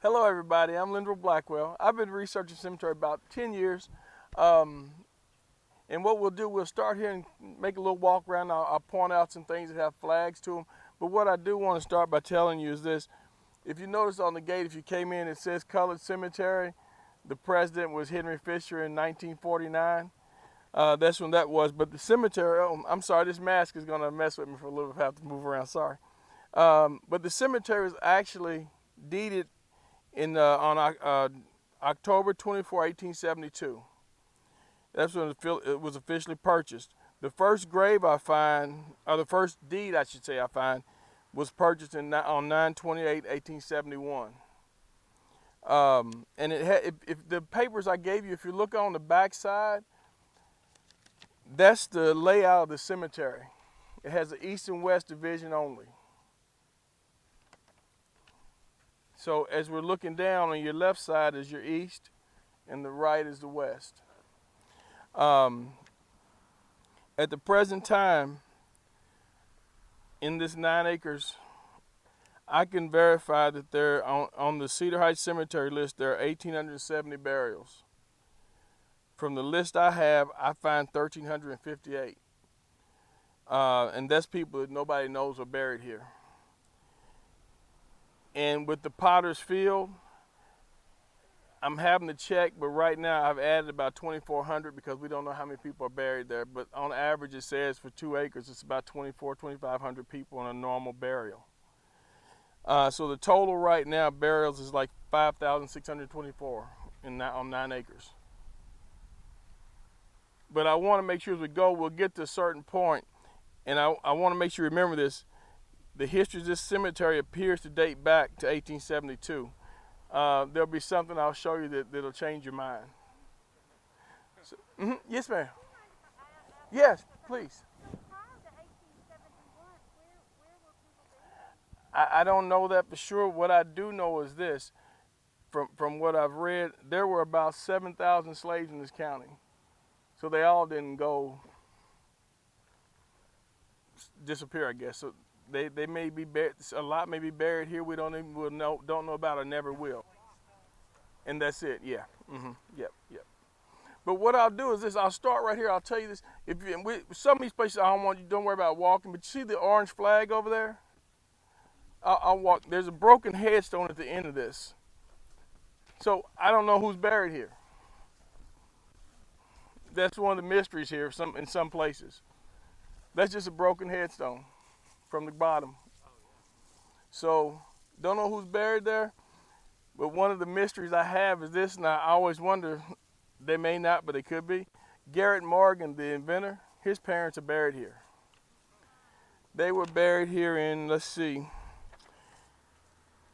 Hello everybody, I'm Lindrell Blackwell. I've been researching cemetery about 10 years. Um, and what we'll do, we'll start here and make a little walk around. I'll point out some things that have flags to them. But what I do want to start by telling you is this. If you notice on the gate, if you came in, it says Colored Cemetery. The president was Henry Fisher in 1949. That's when that was. But the cemetery, oh, I'm sorry, this mask is going to mess with me for a little bit. I have to move around, sorry. But the cemetery was actually deeded on October 24, 1872. That's when it was officially purchased. The first grave I find, or the first deed I should say I find, was purchased on 9/28/1871. And it had, if the papers I gave you, if you look on the back side, that's the layout of the cemetery. It has the east and west division only. So as we're looking down, on your left side is your east, and the right is the west. At the present time, in this 9 acres, I can verify that there on the Cedar Heights Cemetery list there are 1,870 burials. From the list I have, I find 1,358, and that's people that nobody knows are buried here. And with the Potter's Field, I'm having to check, but right now I've added about 2,400 because we don't know how many people are buried there. But on average, it says for 2 acres, it's about 2,500 people in a normal burial. So the total right now burials is like 5,624 on 9 acres. But I want to make sure as we go, we'll get to a certain point, and I want to make sure you remember this. The history of this cemetery appears to date back to 1872. There'll be something I'll show you that'll change your mind. So, yes, ma'am. Yes, please. I don't know that for sure. What I do know is this. From what I've read, there were about 7,000 slaves in this county. So they all didn't go disappear, I guess. So they may be buried, a lot may be buried here. We don't know about or never will. And that's it. Yeah. Yep. But what I'll do is this. I'll start right here. I'll tell you this. Some of these places I don't worry about walking. But you see the orange flag over there? I'll walk. There's a broken headstone at the end of this. So I don't know who's buried here. That's one of the mysteries here. In some places, that's just a broken headstone from the bottom. So don't know who's buried there. But one of the mysteries I have is this, and I always wonder, they may not, but they could be. Garrett Morgan, the inventor, his parents are buried here. They were buried here in, let's see,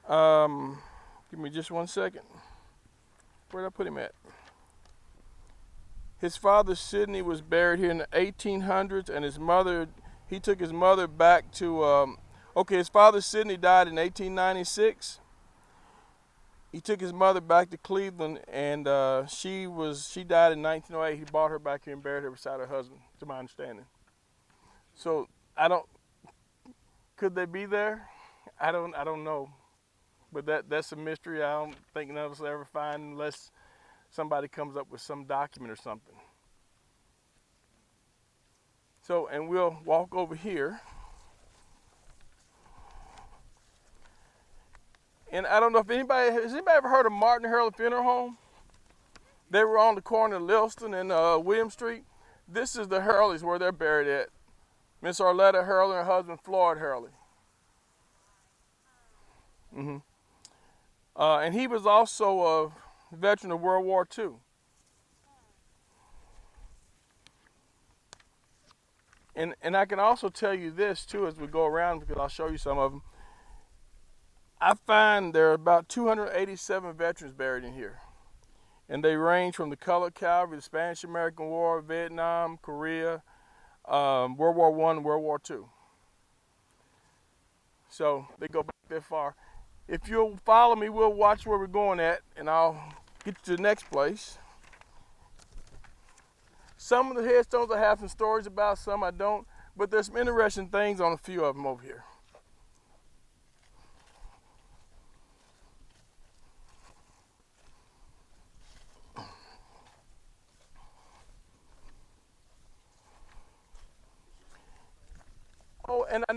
give me just 1 second. Where did I put him at? His father, Sidney, was buried here in the 1800s, and his mother, he took his mother back to, his father, Sidney, died in 1896. He took his mother back to Cleveland, and she died in 1908. He brought her back here and buried her beside her husband, to my understanding. So could they be there? I don't know. But that's a mystery I don't think none of us will ever find unless somebody comes up with some document or something. So, and we'll walk over here. And I don't know if has anybody ever heard of Martin Hurley Funeral Home? They were on the corner of Lilston and William Street. This is the Hurleys where they're buried at. Miss Arletta Hurley and her husband Floyd Hurley. And he was also a veteran of World War II. And I can also tell you this too as we go around, because I'll show you some of them. I find there are about 287 veterans buried in here. And they range from the Colored Cavalry, the Spanish-American War, Vietnam, Korea, World War I, and World War II. So they go back that far. If you'll follow me, we'll watch where we're going at, and I'll get you to the next place. Some of the headstones I have some stories about, some I don't, but there's some interesting things on a few of them over here.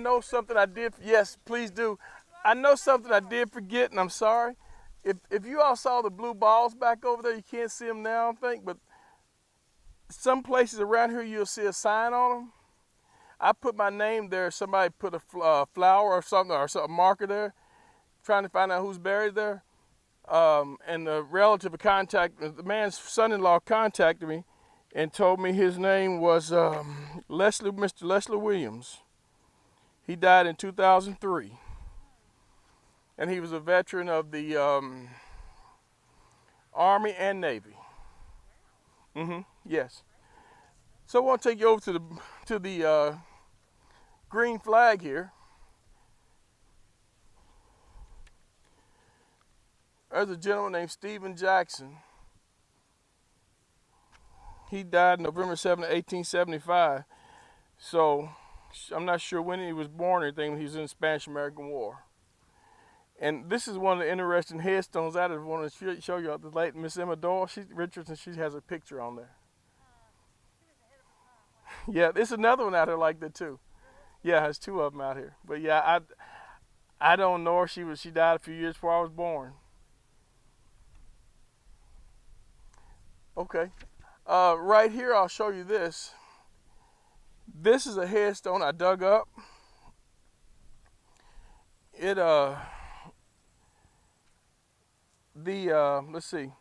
know something I did. Yes, please do. I know something I did forget, and I'm sorry. If you all saw the blue balls back over there, you can't see them now, I think, but some places around here you'll see a sign on them. I put my name there. Somebody put a flower or something, a marker there, trying to find out who's buried there. And the relative the man's son-in-law contacted me and told me his name was Mr. Leslie Williams. He died in 2003. And he was a veteran of the Army and Navy. Yes. So I want to take you over to the green flag here. There's a gentleman named Stephen Jackson. He died November 7, 1875. So I'm not sure when he was born or anything. He was in the Spanish-American War. And this is one of the interesting headstones I just want to show you. The late Miss Emma Doyle, Richardson, she has a picture on there. Yeah, there's another one out here like that too. Yeah, there's two of them out here. But yeah, I don't know her. She died a few years before I was born. Okay, right here I'll show you this. This is a headstone I dug up. It let's see,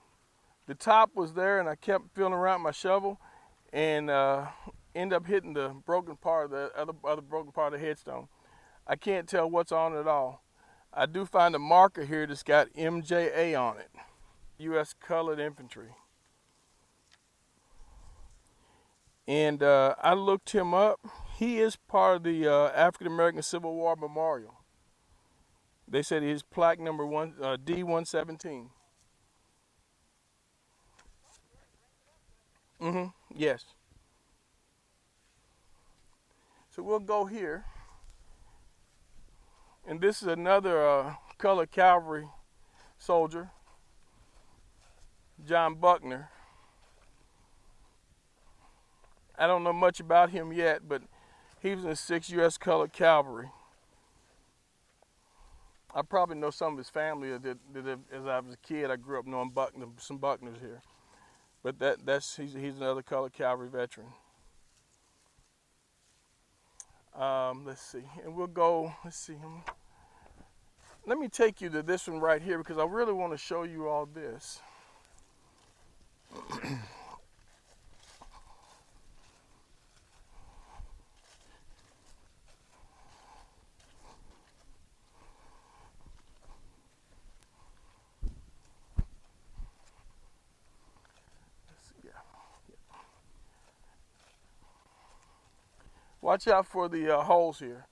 the top was there, and I kept feeling around my shovel, and ended up hitting the broken part of the other broken part of the headstone. I can't tell what's on it at all. I do find a marker here that's got MJA on it, U.S. Colored Infantry. And I looked him up. He is part of the African American Civil War Memorial. They said his plaque number D117. Yes. So we'll go here. And this is another colored cavalry soldier, John Buckner. I don't know much about him yet, but he was in the 6th U.S. Colored Cavalry. I probably know some of his family that as I was a kid, I grew up knowing some Buckners here. But he's another colored cavalry veteran. Let's see, and we'll go, let's see. Let me take you to this one right here because I really want to show you all this. Watch out for the holes here.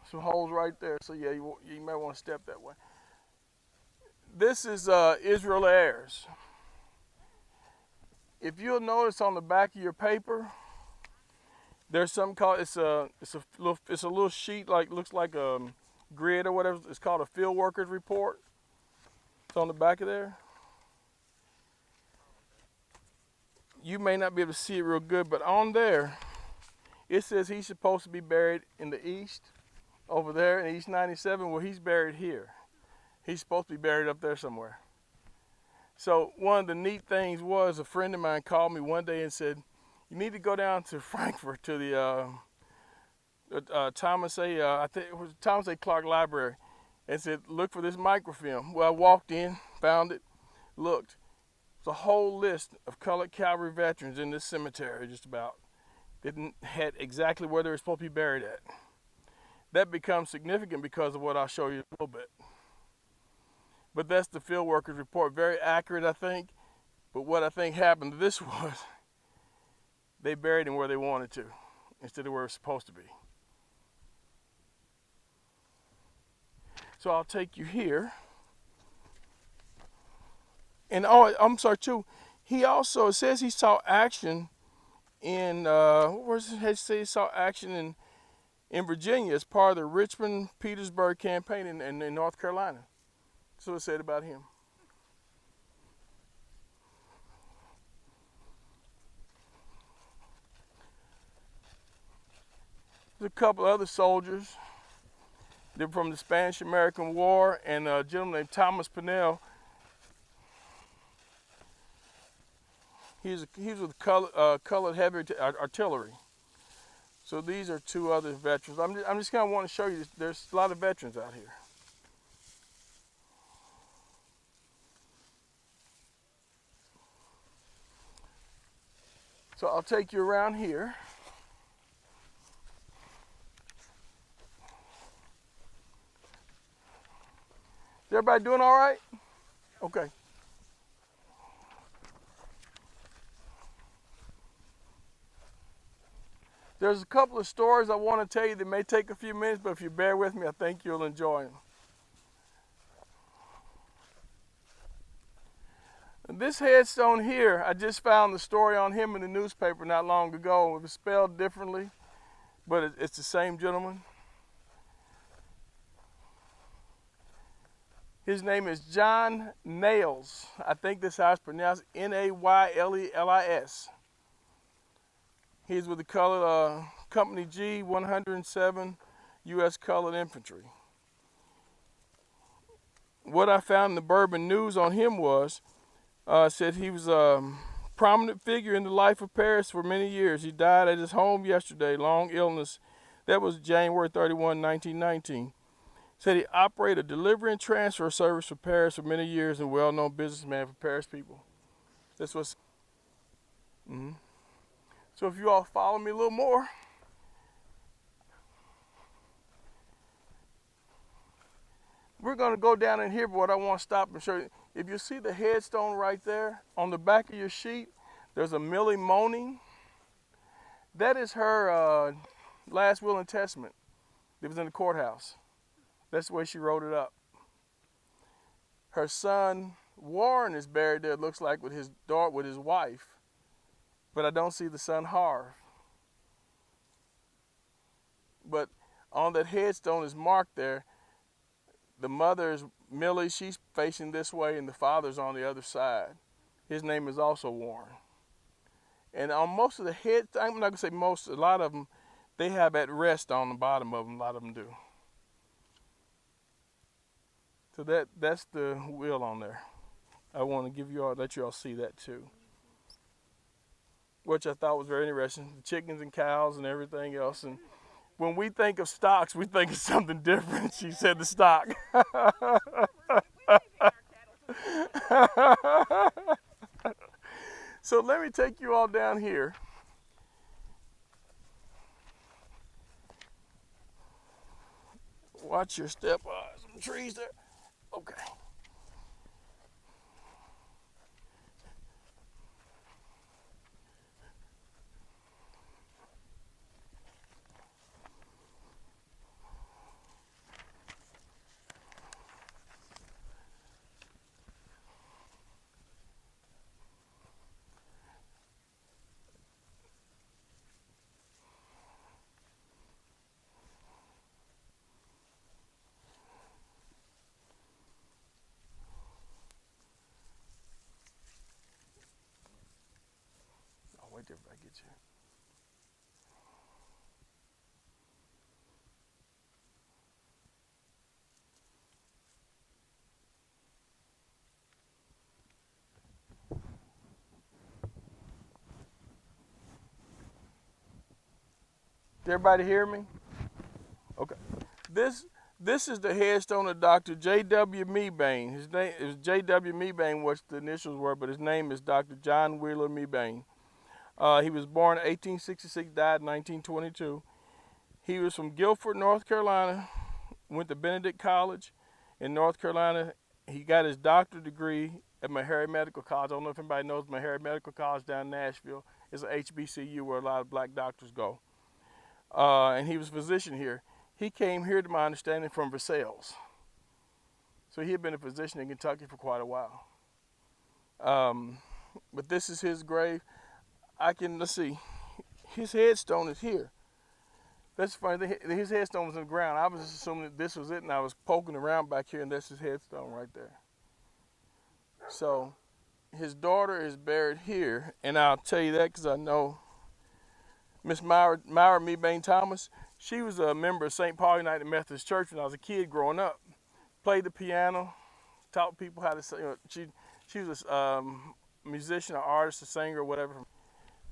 Some holes right there, so yeah, you may want to step that way. This is Israel Ayres. If you'll notice on the back of your paper, there's something called it's a little sheet looks like a grid or whatever. It's called a field workers report. It's on the back of there. You may not be able to see it real good, but on there it says he's supposed to be buried in the east, over there in East 97. Well, he's buried here. He's supposed to be buried up there somewhere. So one of the neat things was a friend of mine called me one day and said, you need to go down to Frankfurt to the Thomas A. Clark Library, and said, look for this microfilm. Well, I walked in, found it, looked. It's a whole list of colored cavalry veterans in this cemetery, just about. Didn't had exactly where they were supposed to be buried at. That becomes significant because of what I'll show you a little bit. But that's the field workers report. Very accurate, I think. But what I think happened to this was they buried him where they wanted to instead of where it was supposed to be. So I'll take you here. And I'm sorry too. He also says he saw action in he saw action in Virginia as part of the Richmond-Petersburg campaign in North Carolina. So it said about him. There's a couple other soldiers. They're from the Spanish-American War, and a gentleman named Thomas Pennell. He's with colored heavy artillery. So these are two other veterans. I'm just kind of want to show you, there's a lot of veterans out here. So I'll take you around here. Is everybody doing all right? Okay. There's a couple of stories I want to tell you that may take a few minutes, but if you bear with me, I think you'll enjoy them. And this headstone here, I just found the story on him in the newspaper not long ago. It was spelled differently, but it's the same gentleman. His name is John Nails. I think this is how it's pronounced, Naylelis. He's with the colored Company G 107 U.S. Colored Infantry. What I found in the Bourbon News on him was, said he was a prominent figure in the life of Paris for many years. He died at his home yesterday, long illness. That was January 31, 1919. Said he operated a delivery and transfer service for Paris for many years and well-known businessman for Paris people. This was. So if you all follow me a little more. We're going to go down in here, but what I want to stop and show you, if you see the headstone right there on the back of your sheet, there's a Millie Moaning. That is her last will and testament. It was in the courthouse. That's the way she wrote it up. Her son Warren is buried there, it looks like, with his daughter, with his wife. But I don't see the son Harv. But on that headstone is marked there. The mother is Millie, she's facing this way, and the father's on the other side. His name is also Warren. And on most of the heads, I'm not going to say most, a lot of them, they have at rest on the bottom of them, a lot of them do. So that's the wheel on there. I want to give you all, let you all see that too. Which I thought was very interesting. The chickens and cows and everything else. And when we think of stocks, we think of something different. She said the stock. So let me take you all down here. Watch your step. Some trees there. Okay. I'll wait till I get you. Did everybody hear me? Okay. This is the headstone of Dr. J.W. Mebane. His name is J.W. Mebane, what the initials were, but his name is Dr. John Wheeler Mebane. He was born in 1866, died in 1922. He was from Guilford, North Carolina, went to Benedict College in North Carolina. He got his doctorate degree at Meharry Medical College. I don't know if anybody knows Meharry Medical College down in Nashville. It's an HBCU where a lot of black doctors go. And he was a physician here. He came here, to my understanding, from Versailles. So he had been a physician in Kentucky for quite a while. But this is his grave. Let's see, his headstone is here. That's funny, his headstone was in the ground. I was assuming that this was it, and I was poking around back here, and that's his headstone right there. So his daughter is buried here, and I'll tell you that because I know Miss Myra Mebane Thomas. She was a member of St. Paul United Methodist Church when I was a kid growing up. Played the piano, taught people how to sing. She was a musician, an artist, a singer, or whatever.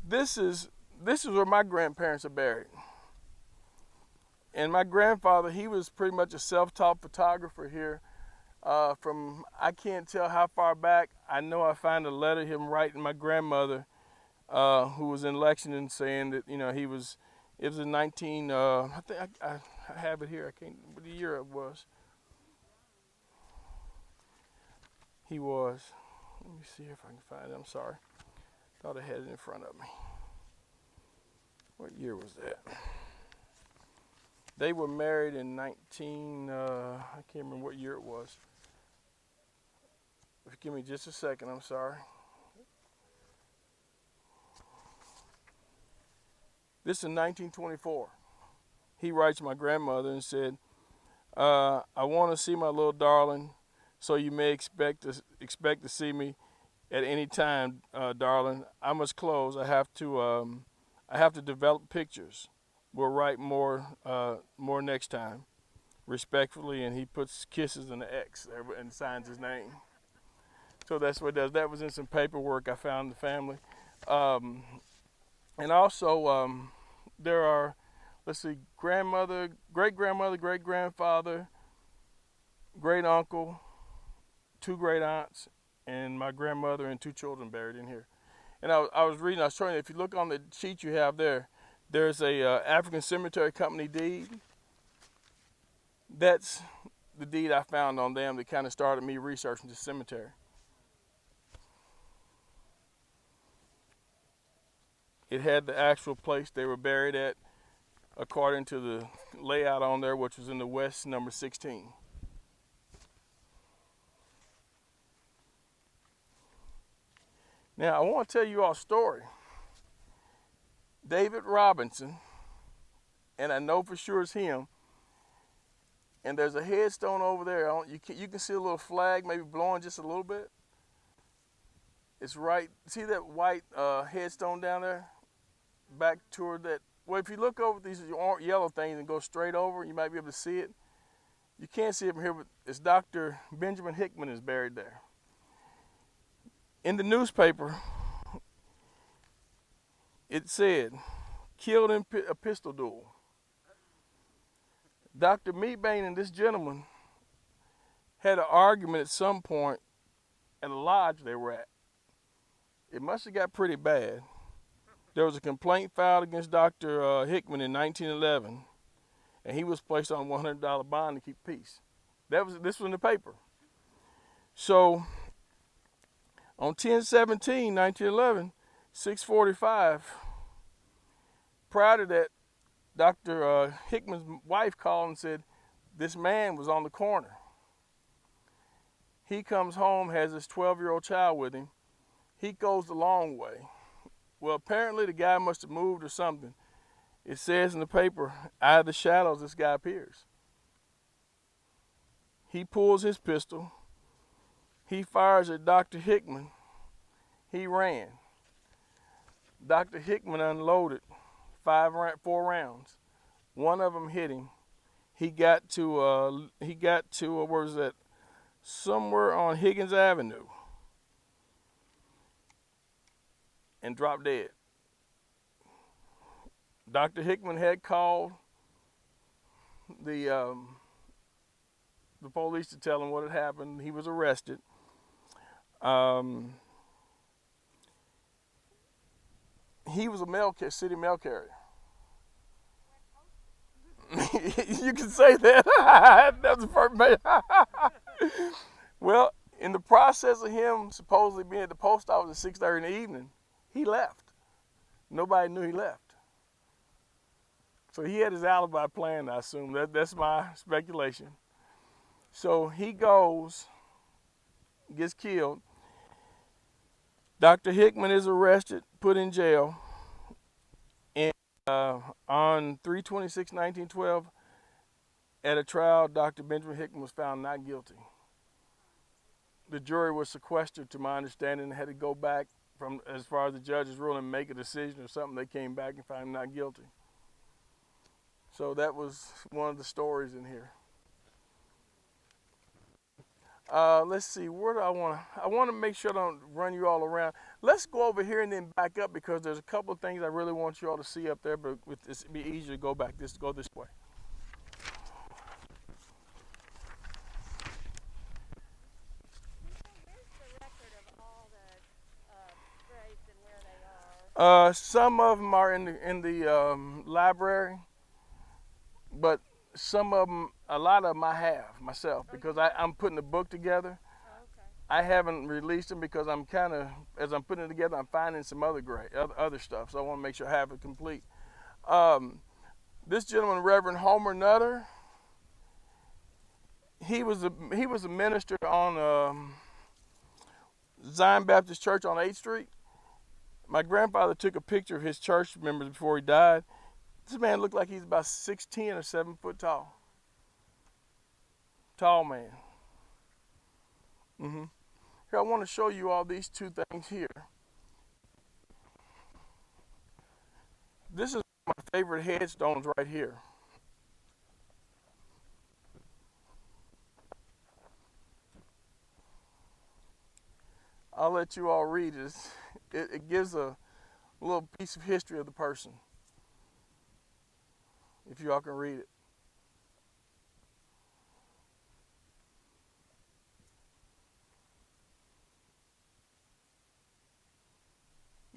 This is where my grandparents are buried. And my grandfather, he was pretty much a self-taught photographer here. From, I can't tell how far back. I know I found a letter him writing my grandmother, who was in Lexington, saying that, you know, it was in 19, I think I have it here. I can't, what the year it was. He was, let me see if I can find it. I'm sorry. Thought I had it in front of me. What year was that? They were married in I can't remember what year it was. Give me just a second, I'm sorry. This is in 1924. He writes my grandmother and said, I want to see my little darling, so you may expect to see me at any time, darling. I must close. I have to develop pictures. We'll write more next time. Respectfully, and he puts kisses and an X there and signs his name. So that's what it does. That was in some paperwork I found in the family. And also, there are, let's see, grandmother, great-grandmother, great-grandfather, great-uncle, 2 great-aunts, and my grandmother and 2 children buried in here. And I was reading, I was showing you, if you look on the sheet you have there, there's a African Cemetery Company deed. That's the deed I found on them that kind of started me researching the cemetery. It had the actual place they were buried at, according to the layout on there, which was in the west, number 16. Now, I want to tell you all a story. David Robinson, and I know for sure it's him, and there's a headstone over there. You can see a little flag maybe blowing just a little bit. It's right, see that white headstone down there? Back toward that. Well, if you look over these yellow things and go straight over, you might be able to see it. You can't see it from here, but it's Dr. Benjamin Hickman is buried there. In the newspaper, it said, killed in a pistol duel. Dr. Meatbane and this gentleman had an argument at some point at a lodge they were at. It must have got pretty bad. There was a complaint filed against Dr. Hickman in 1911, and he was placed on a $100 bond to keep peace. This was in the paper. So on 10/17/1911, 6:45, prior to that, Dr. Hickman's wife called and said this man was on the corner. He comes home, has his 12-year-old child with him. He goes the long way. Well, apparently the guy must have moved or something. It says in the paper, out of the shadows, this guy appears. He pulls his pistol. He fires at Dr. Hickman. He ran. Dr. Hickman unloaded 4 rounds. One of them hit him. He got to where was that? Somewhere on Higgins Avenue. And dropped dead. Dr. Hickman had called the police to tell him what had happened. He was arrested. He was a city mail carrier. You can say that. That's the first man. Well, in the process of him supposedly being at the post office at 6:30 in the evening, he left. Nobody knew he left. So he had his alibi planned, I assume. That's my speculation. So he goes, gets killed. Dr. Hickman is arrested, put in jail. And on 3/26/1912, at a trial, Dr. Benjamin Hickman was found not guilty. The jury was sequestered, to my understanding, and had to go back from, as far as the judge's ruling, make a decision or something. They came back and found him not guilty. So that was one of the stories in here. Let's see, where do I want to make sure I don't run you all around. Let's go over here and then back up because there's a couple of things I really want you all to see up there, but it'd be easier to go back, go this way. Some of them are in the library, but some of them, a lot of them I have myself because I'm putting the book together. I haven't released them because I'm kind of, as I'm putting it together, I'm finding some other stuff. So I want to make sure I have it complete. This gentleman, Reverend Homer Nutter, he was a minister on Zion Baptist Church on 8th Street. My grandfather took a picture of his church members before he died. This man looked like he's about 6'10" or 7 foot tall. Tall man. Here, I want to show you all these two things here. This is my favorite headstones right here. I'll let you all read it. It gives a little piece of history of the person, if you all can read it.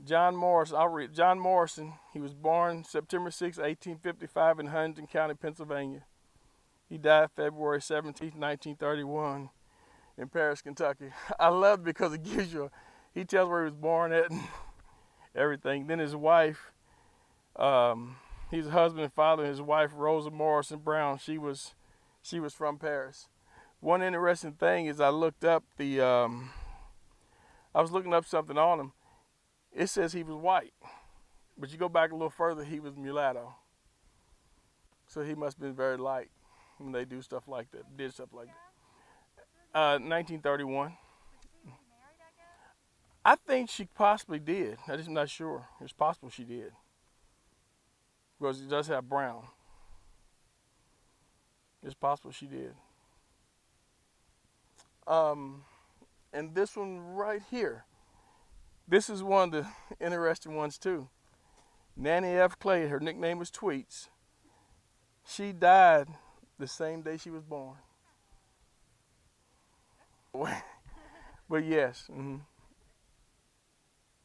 John Morrison, I'll read. John Morrison, he was born September 6, 1855 in Huntington County, Pennsylvania. He died February 17, 1931 in Paris, Kentucky. I love it because it gives you, he tells where he was born at and everything. Then his wife, he's a husband and father, and his wife, Rosa Morrison Brown, she was from Paris. One interesting thing is I looked up I was looking up something on him. It says he was white, but you go back a little further, he was mulatto. So he must have been very light when they do stuff like that, did stuff like that. 1931. I think she possibly did. I'm just not sure. It's possible she did. Because he does have brown. It's possible she did. And this one right here. This is one of the interesting ones too. Nanny F. Clay, her nickname was Tweets. She died the same day she was born. But yes,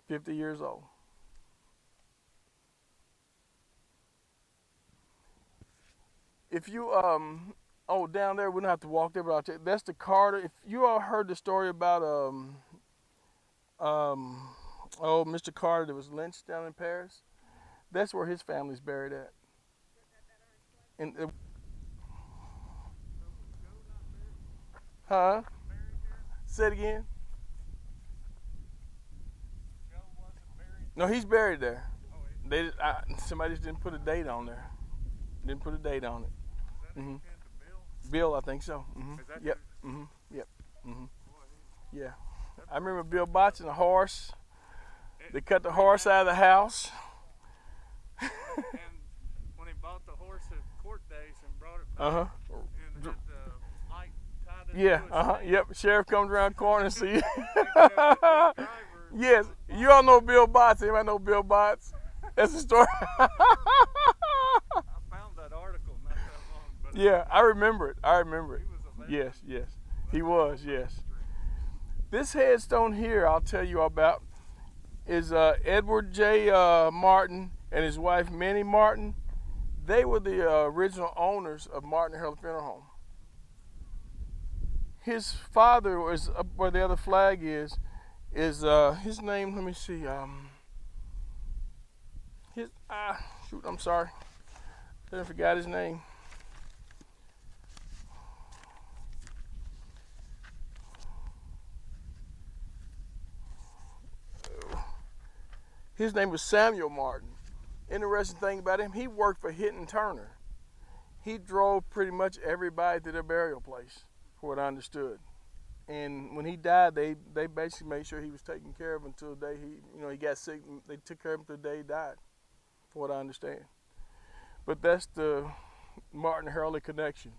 50 years old. If you, down there, we don't have to walk there, but I'll tell you, that's the Carter. If you all heard the story about, Mr. Carter that was lynched down in Paris, that's where his family's buried at. And huh? Say it again. No, he's buried there. Somebody just didn't put a date on there. Didn't put a date on it. Bill, I think so. Yep. Yep. Yeah. I remember Bill botching a horse. They cut the horse out of the house. And when he bought the horse at court days and brought it back, and had the light tied it to his Yep. Sheriff comes around the corner and see. Yes. You all know Bill Botts. Anybody know Bill Botts? That's the story. I found that article not that long. But yeah, I remember it. I remember it. He was a legend. Yes. He was, yes. This headstone here, I'll tell you about, is Edward J. Martin and his wife Minnie Martin. They were the original owners of Martin Harold Funeral Home. His father was up where the other flag is his name. Let me see. I'm sorry. I forgot his name. His name was Samuel Martin. Interesting thing about him, he worked for Hinton Turner. He drove pretty much everybody to their burial place, from what I understood. And when he died, they basically made sure he was taken care of until the day he got sick. They took care of him until the day he died, from what I understand. but that's the Martin Hurley connection.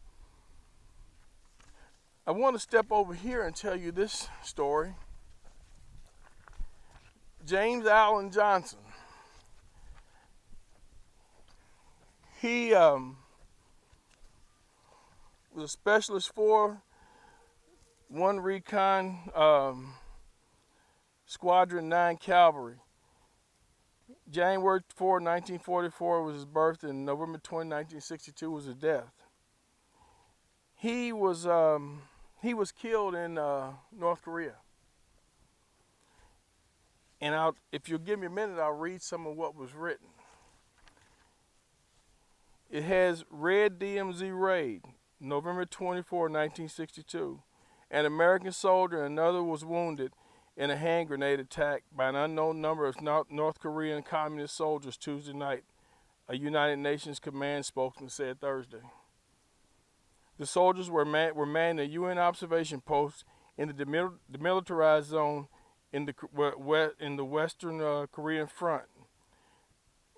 I want to step over here and tell you this story. James Allen Johnson. He was a specialist for 1 Recon Squadron 9 Cavalry. January 4, 1944 was his birth, and November 20, 1962 was his death. He was killed in North Korea. And if you'll give me a minute, I'll read some of what was written. It has Red DMZ Raid, November 24, 1962. An American soldier and another was wounded in a hand grenade attack by an unknown number of North Korean communist soldiers Tuesday night, a United Nations command spokesman said Thursday. The soldiers were manned a UN observation post in the demilitarized zone in the Western Korean front,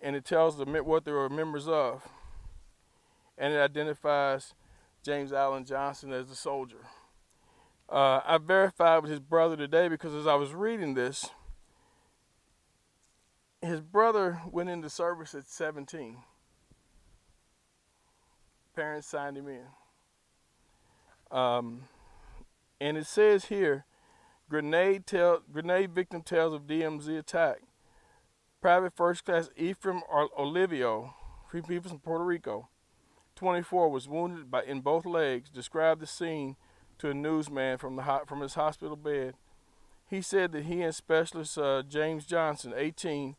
and it tells them what they were members of, and it identifies James Allen Johnson as the soldier. I verified with his brother today because as I was reading this, his brother went into service at 17. Parents signed him in. And it says here, grenade victim tells of DMZ attack. Private First Class Ephraim Olivio, free people from Puerto Rico, 24, was wounded in both legs, described the scene to a newsman from his hospital bed. He said that he and Specialist James Johnson, 18,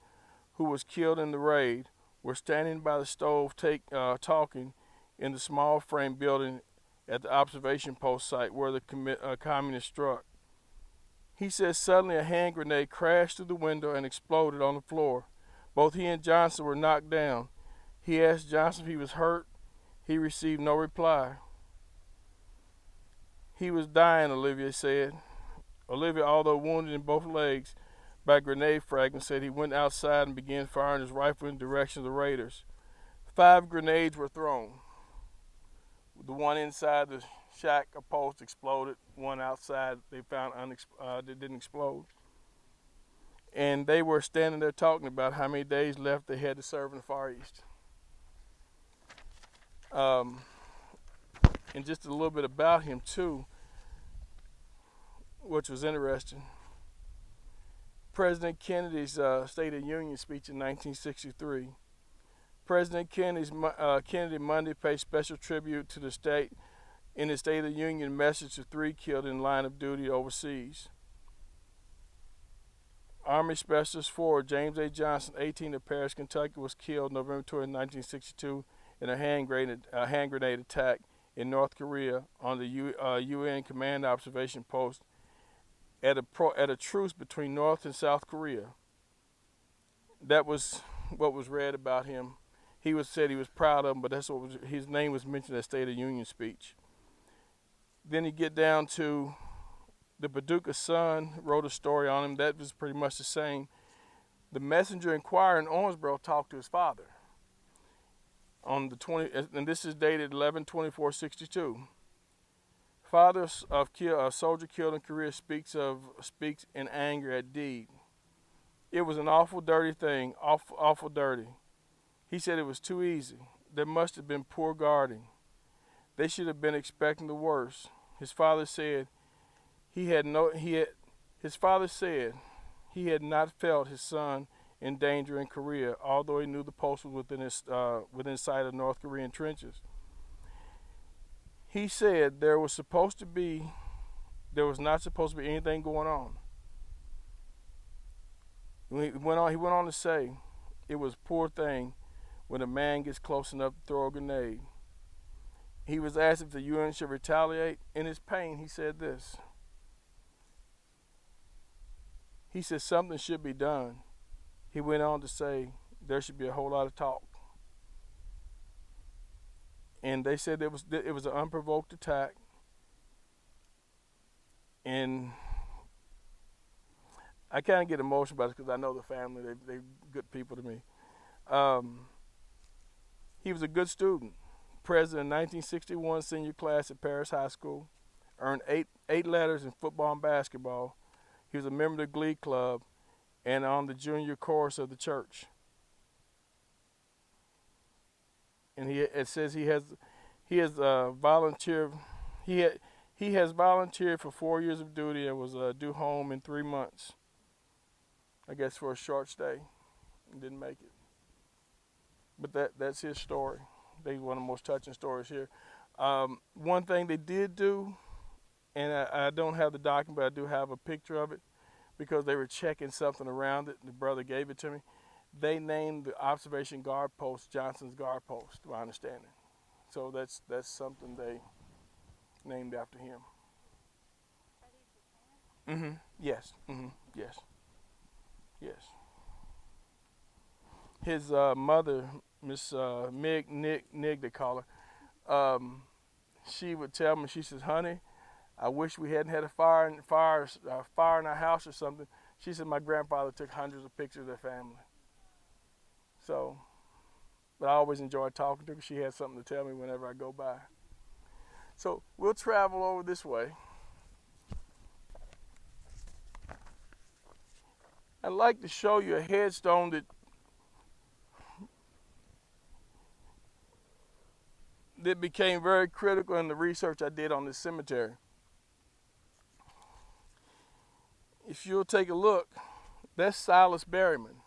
who was killed in the raid, were standing by the stove talking in the small frame building at the observation post site where the communists struck. He says suddenly a hand grenade crashed through the window and exploded on the floor. Both he and Johnson were knocked down. He asked Johnson if he was hurt. He received no reply. He was dying, Olivia said. Olivia, although wounded in both legs by grenade fragments, said he went outside and began firing his rifle in the direction of the raiders. 5 grenades were thrown. The one inside the shack or post exploded. One outside they found that didn't explode. And they were standing there talking about how many days left they had to serve in the Far East. And just a little bit about him too, which was interesting. President Kennedy's State of the Union speech in 1963. President Kennedy Monday paid special tribute to the state in his State of the Union message to 3 killed in line of duty overseas. Army Specialist 4 James A. Johnson, 18, of Paris, Kentucky, was killed November 20, 1962 in a hand grenade attack in North Korea on the UN command observation post at a truce between North and South Korea. That was what was read about him. He said he was proud of him, but his name was mentioned in the State of the Union speech. Then you get down to the Paducah Sun wrote a story on him that was pretty much the same. The Messenger Inquirer in Owensboro talked to his father on the 20, and this is dated 11/24/62. Father of a soldier killed in Korea speaks in anger at deed. It was an awful dirty thing, awful dirty. He said it was too easy. There must have been poor guarding. They should have been expecting the worst. His father said he had not felt his son in danger in Korea, although he knew the post was within sight of North Korean trenches. He said there was not supposed to be anything going on. He went on to say, it was a poor thing when a man gets close enough to throw a grenade. He was asked if the UN should retaliate. In his pain, he said this. He said something should be done. He went on to say there should be a whole lot of talk. And they said it was an unprovoked attack. And I kind of get emotional about it because I know the family. They're good people to me. He was a good student. President in 1961 senior class at Paris High School. Earned eight letters in football and basketball. He was a member of the Glee Club and on the junior chorus of the church. And it says he has volunteered. He has volunteered for 4 years of duty and was due home in 3 months. I guess for a short stay, and didn't make it. But that's his story. One of the most touching stories here. One thing they did do, and I don't have the document, but I do have a picture of it, because they were checking something around it. The brother gave it to me. They named the observation guard post Johnson's guard post, to my understanding. So that's something they named after him. Yes. Yes. Yes. His mother, Miss Nig, they call her. She would tell me. She says, "Honey, I wish we hadn't had a fire in our house or something." She said my grandfather took hundreds of pictures of their family. So, but I always enjoy talking to her because she has something to tell me whenever I go by. So we'll travel over this way. I'd like to show you a headstone that became very critical in the research I did on this cemetery. If you'll take a look, that's Silas Berryman.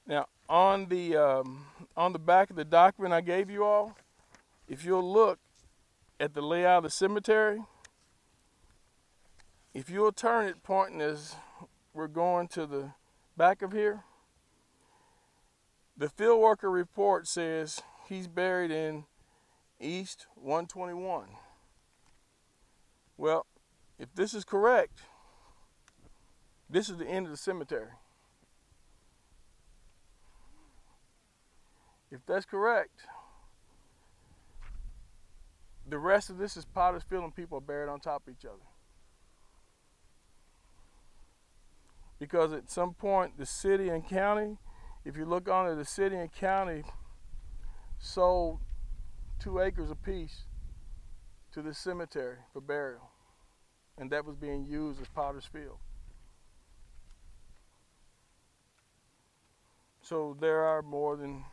Now, on the back of the document I gave you all, if you'll look at the layout of the cemetery, if you'll turn it pointing as we're going to the back of here, the field worker report says he's buried in East 121. Well, if this is correct, this is the end of the cemetery. If that's correct, the rest of this is Potter's Field and people are buried on top of each other. Because at some point, the city and county, if you look on it, the city and county sold 2 acres apiece to the cemetery for burial. And that was being used as Potter's Field. So there are more than,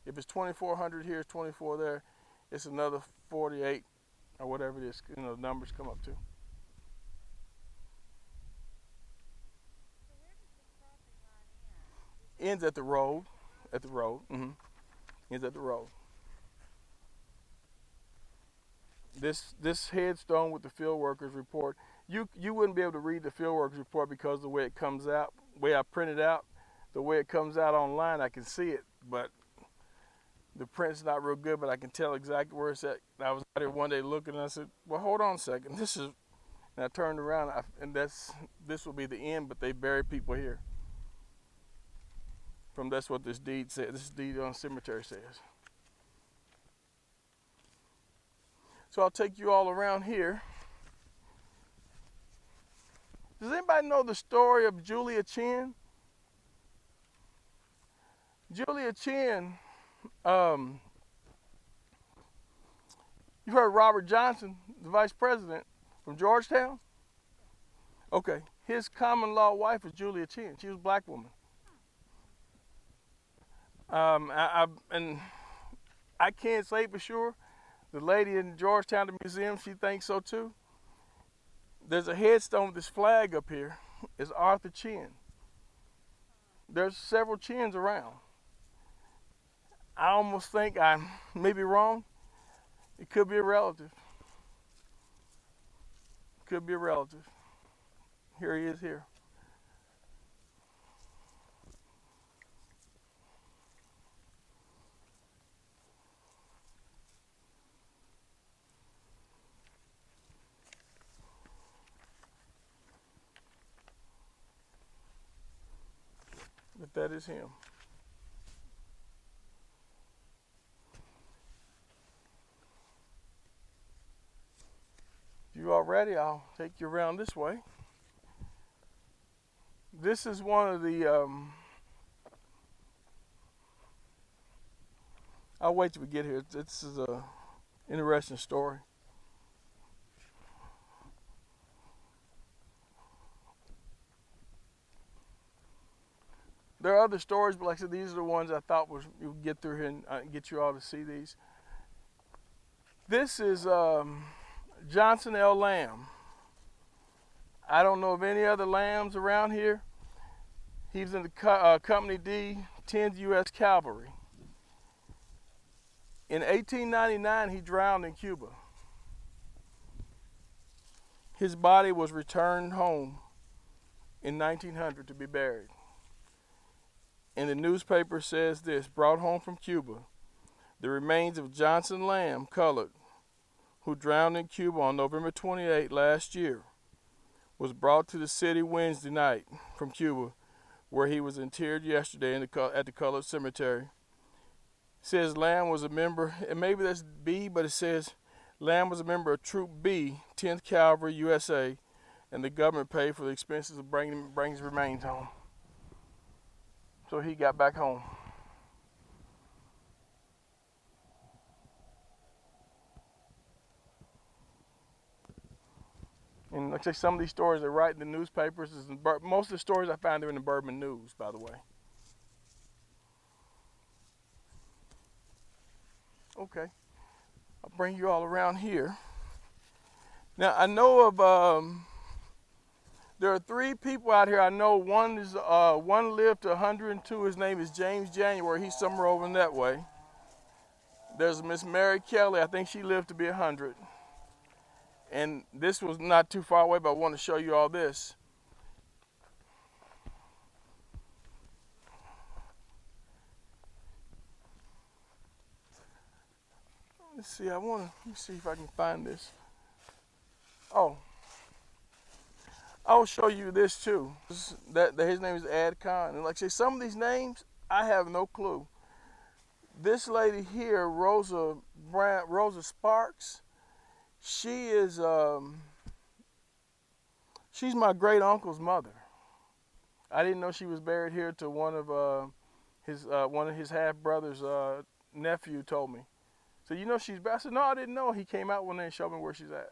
if it's 2,400 here, it's 24 there, it's another 48 or whatever it is, the numbers come up to. Ends at the road. Ends at the road. This headstone with the field workers report, you wouldn't be able to read the field workers report because the way it comes out, the way I printed out, the way it comes out online, I can see it, but the print's not real good, but I can tell exactly where it's at. I was out there one day looking, and I said, well, hold on a second. And I turned around, and this will be the end, but they buried people here. That's what this deed says. This deed on the cemetery says. So I'll take you all around here. Does anybody know the story of Julia Chin? Julia Chin, you heard Robert Johnson, the vice president from Georgetown? Okay, his common law wife was Julia Chin. She was a black woman. And I can't say for sure. The lady in Georgetown, the museum, she thinks so too. There's a headstone with this flag up here. It's Arthur Chin. There's several Chins around. I almost think I may be wrong. It could be a relative. Could be a relative. Here he is here. But that is him. If you are ready, I'll take you around this way. This is one of the, I'll wait till we get here. This is a interesting story. There are other stories, but like I said, these are the ones I thought you would get through here and get you all to see these. This is Johnson L. Lamb. I don't know of any other lambs around here. He was in the Company D, 10th U.S. Cavalry. In 1899, he drowned in Cuba. His body was returned home in 1900 to be buried. And the newspaper says this: brought home from Cuba, the remains of Johnson Lamb, colored, who drowned in Cuba on November 28 last year, was brought to the city Wednesday night from Cuba, where he was interred yesterday at the Colored Cemetery. It says Lamb was a member, and maybe that's B, but it says Lamb was a member of Troop B, 10th Cavalry, USA, and the government paid for the expenses of bringing his remains home. So he got back home. And like I say, some of these stories are right in the newspapers. Most of the stories I found are in the Bourbon News, by the way. Okay, I'll bring you all around here. Now I know of there are 3 people out here. I know one lived to 102. His name is James January. He's somewhere over in that way. There's Miss Mary Kelly. I think she lived to be 100. And this was not too far away, but I want to show you all this. Let's see. Let me see if I can find this. Oh, I'll show you this too. His name is Ad Khan. And like I say, some of these names, I have no clue. This lady here, Rosa Sparks, she is, she's my great uncle's mother. I didn't know she was buried here till one of his half brothers' nephew told me. So you know she's buried. I said, no, I didn't know. He came out one day and showed me where she's at.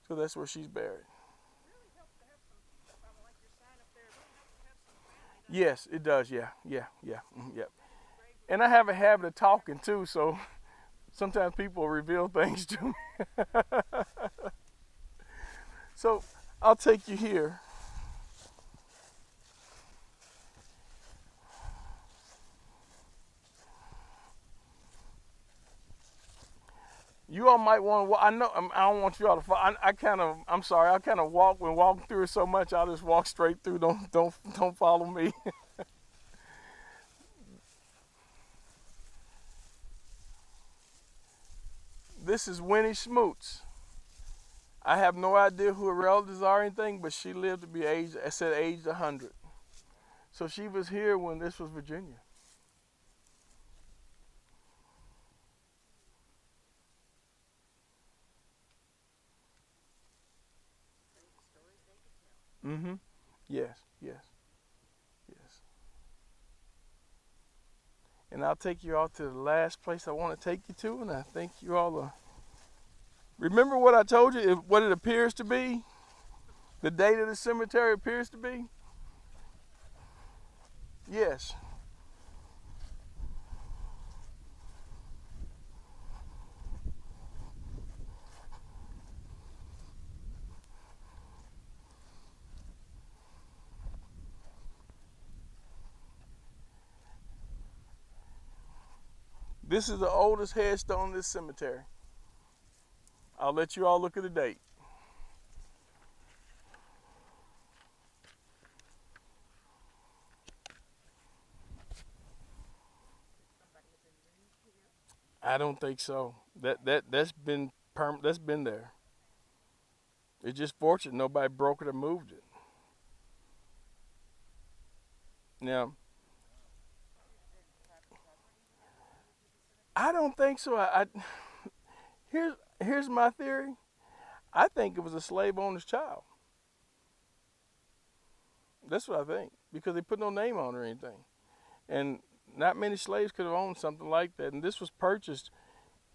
So that's where she's buried. Yes, it does. Yeah. And I have a habit of talking too, so sometimes people reveal things to me. So I'll take you here. You all might want to. I know I don't want you all to follow. I'm sorry. I kind of walking through it so much. I'll just walk straight through. Don't follow me. This is Winnie Smoots. I have no idea who her relatives are or anything, but she lived to be aged 100. So she was here when this was Virginia. Mm-hmm. Yes. And I'll take you all to the last place I want to take you to, and I think you all remember what I told you, what it appears to be? The date of the cemetery appears to be? Yes. This is the oldest headstone in this cemetery. I'll let you all look at the date. I don't think so. That's been there. It's just fortunate nobody broke it or moved it. Now, I don't think so. Here's my theory. I think it was a slave owner's child. That's what I think, because they put no name on it or anything. And not many slaves could have owned something like that. And this was purchased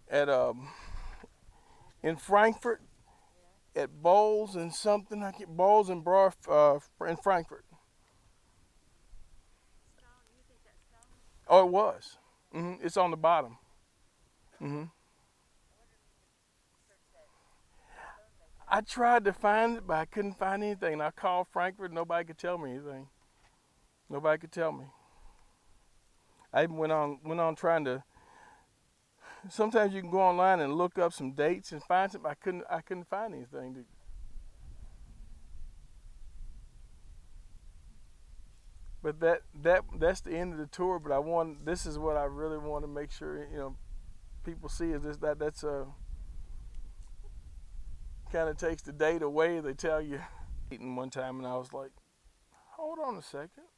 at in Frankfurt at Bowles and something. I get Bowles and Bra in Frankfurt. Oh, it was. It's on the bottom. I tried to find it, but I couldn't find anything. I called Frankfurt. Nobody could tell me anything. Nobody could tell me. I even went on trying to. Sometimes you can go online and look up some dates and find something. I couldn't find anything. But that's the end of the tour. But this is what I really want to make sure people see is that's kind of takes the date away. They tell you. Eating one time, and I was like, hold on a second.